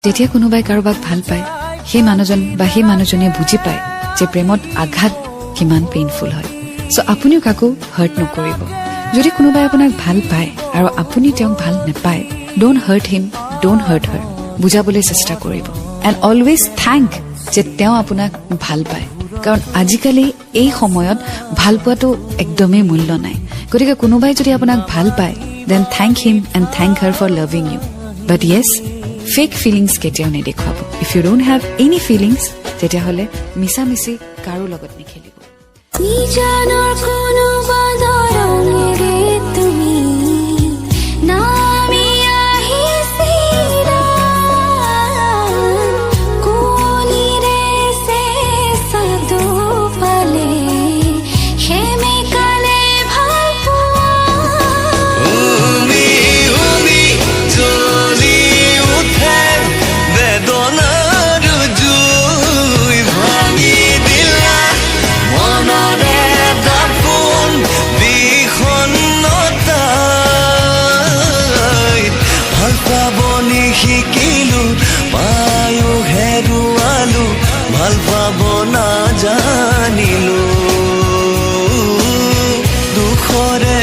যেতিয়া কোনোবাই কাৰোবাক ভাল পায় সেই মানুহজন বা সেই মানুহজনে বুজি পায় যে প্ৰেমত আঘাত কিমান পেইনফুল হয়। সো আপুনিও কাকো হাৰ্ট নকৰিব। যদি কোনোবাই আপোনাক ভাল পায় আৰু আপুনি তেওঁক ভাল নাপায়, don't hurt him, don't hurt her. বুজাবলৈ চেষ্টা কৰিব এণ্ড অলৱেজ থেংক যে তেওঁ আপোনাক ভাল পায়, কাৰণ আজিকালি এই সময়ত ভাল পোৱাটো একদমেই মূল্য নাই। গতিকে কোনোবাই যদি আপোনাক ভাল পায়, then thank him and thank her for loving you. But yes, fake feelings কেতিয়াও নেদেখুৱাব। If you don't have any feelings, তেতিয়াহ'লে মিছামিছি কাৰো লগত নেখেলিব। শিকিলো পায়ো হেৰুৱালো, ভাল পাব নাজানিলো, দুখৰে